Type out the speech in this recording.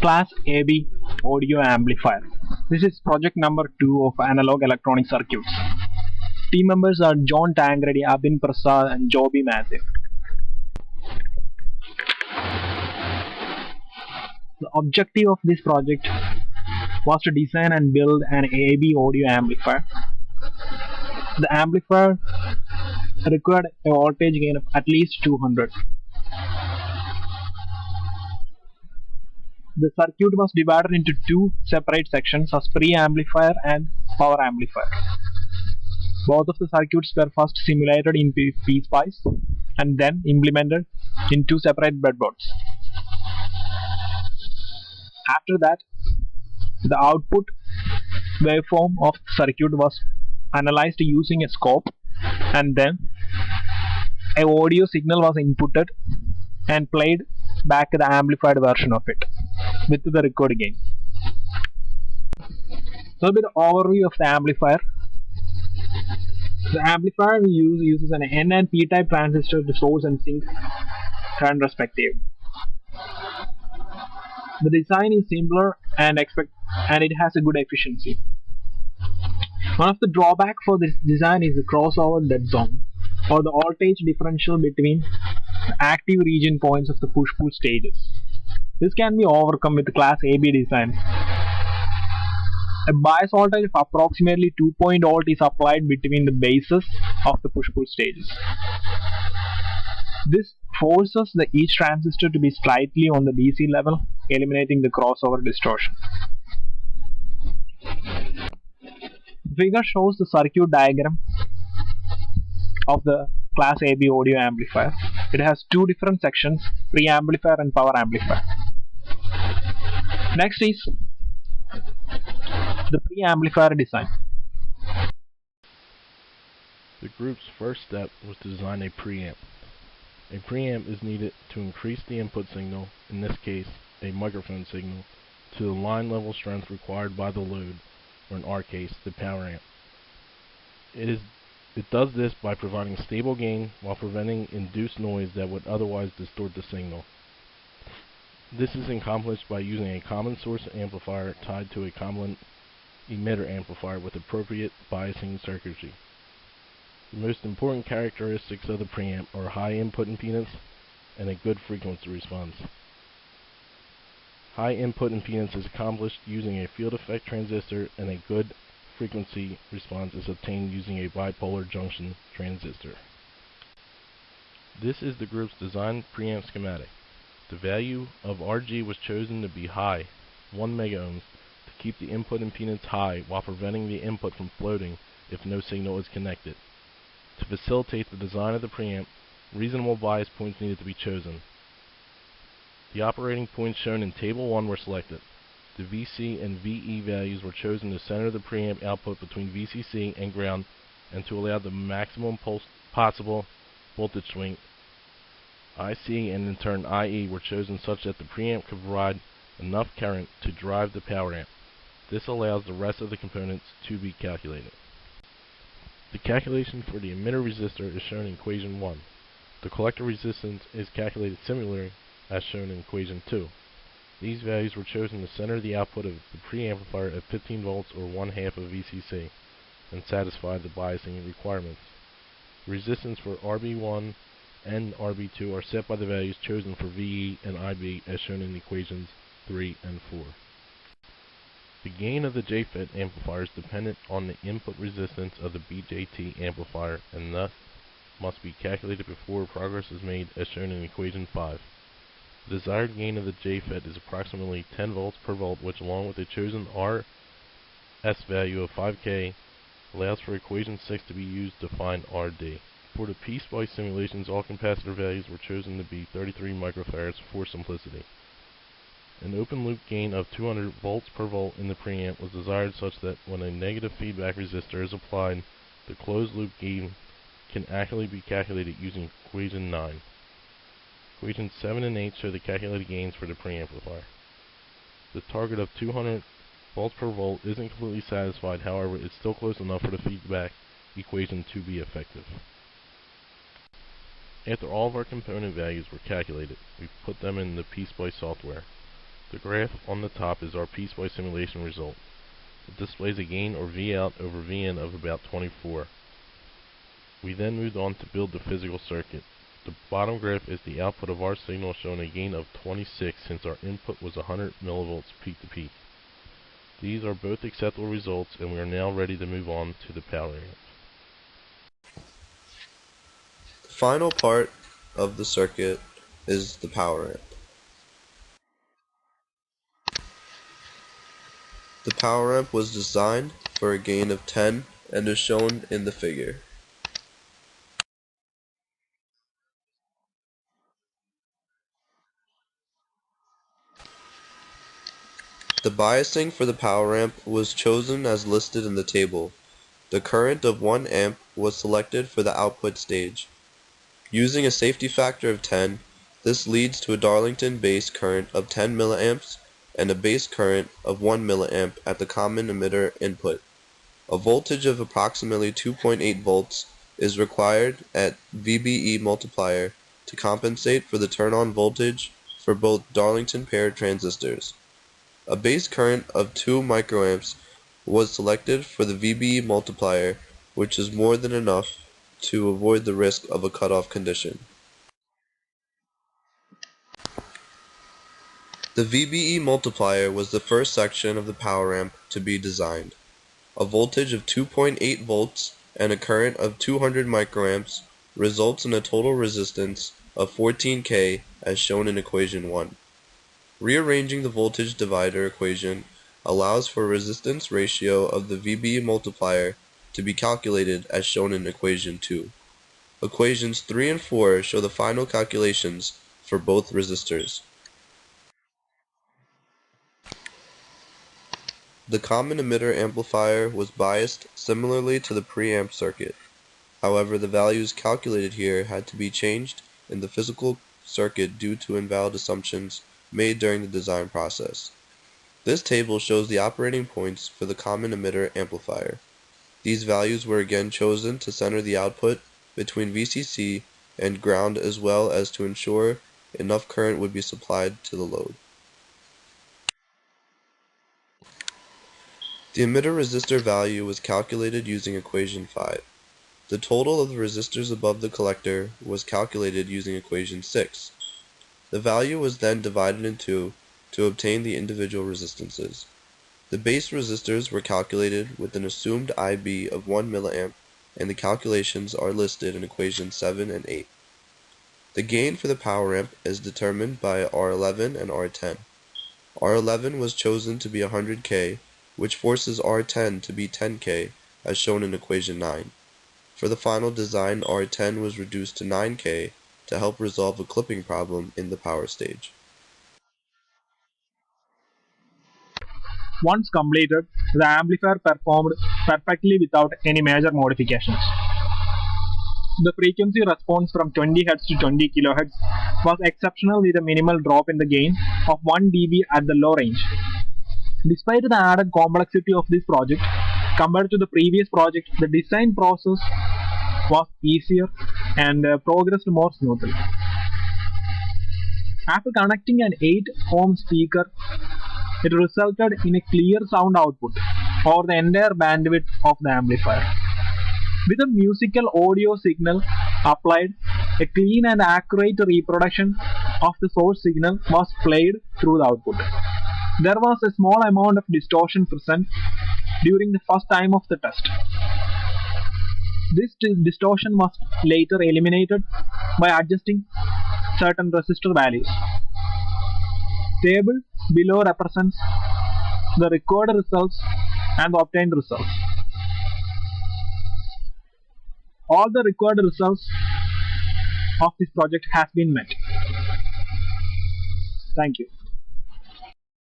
Class AB audio amplifier. This is project number 2 of analog electronic circuits. Team members are John Tangredi, Abin Prasad and Joby Matthew. The objective of this project was to design and build an AB audio amplifier. The amplifier required a voltage gain of at least 200. The circuit was divided into two separate sections as pre-amplifier and power amplifier. Both of the circuits were first simulated in PSpice and then implemented in two separate breadboards. After that, the output waveform of the circuit was analyzed using a scope, and then an audio signal was inputted and played back the amplified version of it with the record gain. So a bit of overview of the amplifier. The amplifier we use uses an N and P type transistor to source and sink current respectively. The design is simpler and it has a good efficiency. One of the drawbacks for this design is the crossover dead zone, or the voltage differential between the active region points of the push-pull stages. This can be overcome with the Class AB design. A bias voltage of approximately 2.0 volt is applied between the bases of the push-pull stages. This forces each transistor to be slightly on the DC level, eliminating the crossover distortion. The figure shows the circuit diagram of the Class AB audio amplifier. It has two different sections, pre-amplifier and power amplifier. Next is the pre-amplifier design. The group's first step was to design a preamp. A preamp is needed to increase the input signal, in this case a microphone signal, to the line level strength required by the load, or in our case the power amp. It does this by providing stable gain while preventing induced noise that would otherwise distort the signal. This is accomplished by using a common source amplifier tied to a common emitter amplifier with appropriate biasing circuitry. The most important characteristics of the preamp are high input impedance and a good frequency response. High input impedance is accomplished using a field effect transistor, and a good frequency response is obtained using a bipolar junction transistor. This is the group's design preamp schematic. The value of RG was chosen to be high, 1 megaohms, to keep the input impedance high while preventing the input from floating if no signal is connected. To facilitate the design of the preamp, reasonable bias points needed to be chosen. The operating points shown in Table 1 were selected. The VC and VE values were chosen to center the preamp output between VCC and ground and to allow the maximum possible voltage swing. IC and in turn IE were chosen such that the preamp could provide enough current to drive the power amp. This allows the rest of the components to be calculated. The calculation for the emitter resistor is shown in equation 1. The collector resistance is calculated similarly as shown in equation 2. These values were chosen to center the output of the preamplifier at 15 volts or 1/2 of VCC and satisfy the biasing requirements. The resistance for RB1 and RB2 are set by the values chosen for VE and IB as shown in equations 3 and 4. The gain of the JFET amplifier is dependent on the input resistance of the BJT amplifier and thus must be calculated before progress is made as shown in equation 5. The desired gain of the JFET is approximately 10 volts per volt, which along with the chosen RS value of 5K allows for equation 6 to be used to find RD. For the PSpice simulations, all capacitor values were chosen to be 33 microfarads for simplicity. An open loop gain of 200 volts per volt in the preamp was desired such that when a negative feedback resistor is applied, the closed loop gain can accurately be calculated using equation 9. Equations 7 and 8 show the calculated gains for the preamplifier. The target of 200 volts per volt isn't completely satisfied, however, it's still close enough for the feedback equation to be effective. After all of our component values were calculated, we put them in the PSpice software. The graph on the top is our piecewise simulation result. It displays a gain or V out over V in of about 24. We then moved on to build the physical circuit. The bottom graph is the output of our signal showing a gain of 26 since our input was 100 millivolts peak to peak. These are both acceptable results, and we are now ready to move on to the power amp. The final part of the circuit is the power amp. The power amp was designed for a gain of 10 and is shown in the figure. The biasing for the power amp was chosen as listed in the table. The current of 1 amp was selected for the output stage. Using a safety factor of 10, this leads to a Darlington base current of 10 milliamps and a base current of 1 milliamp at the common emitter input. A voltage of approximately 2.8 volts is required at VBE multiplier to compensate for the turn-on voltage for both Darlington paired transistors. A base current of 2 microamps was selected for the VBE multiplier, which is more than enough to avoid the risk of a cutoff condition. The VBE multiplier was the first section of the power amp to be designed. A voltage of 2.8 volts and a current of 200 microamps results in a total resistance of 14K as shown in equation 1. Rearranging the voltage divider equation allows for a resistance ratio of the VBE multiplier to be calculated as shown in equation 2. Equations 3 and 4 show the final calculations for both resistors. The common emitter amplifier was biased similarly to the preamp circuit. However, the values calculated here had to be changed in the physical circuit due to invalid assumptions made during the design process. This table shows the operating points for the common emitter amplifier. These values were again chosen to center the output between VCC and ground as well as to ensure enough current would be supplied to the load. The emitter resistor value was calculated using equation 5. The total of the resistors above the collector was calculated using equation 6. The value was then divided in 2 to obtain the individual resistances. The base resistors were calculated with an assumed IB of 1 milliamp, and the calculations are listed in equations 7 and 8. The gain for the power amp is determined by R11 and R10. R11 was chosen to be 100K, which forces R10 to be 10K, as shown in equation 9. For the final design, R10 was reduced to 9K to help resolve a clipping problem in the power stage. Once completed, the amplifier performed perfectly without any major modifications. The frequency response from 20 Hz to 20 kHz was exceptional with a minimal drop in the gain of 1 dB at the low range. Despite the added complexity of this project, compared to the previous project, the design process was easier and progressed more smoothly. After connecting an 8-ohm speaker, it resulted in a clear sound output over the entire bandwidth of the amplifier. With a musical audio signal applied, a clean and accurate reproduction of the source signal was played through the output. There was a small amount of distortion present during the first time of the test. This distortion was later eliminated by adjusting certain resistor values. Table below represents the recorded results and the obtained results. All the recorded results of this project has been met. Thank you.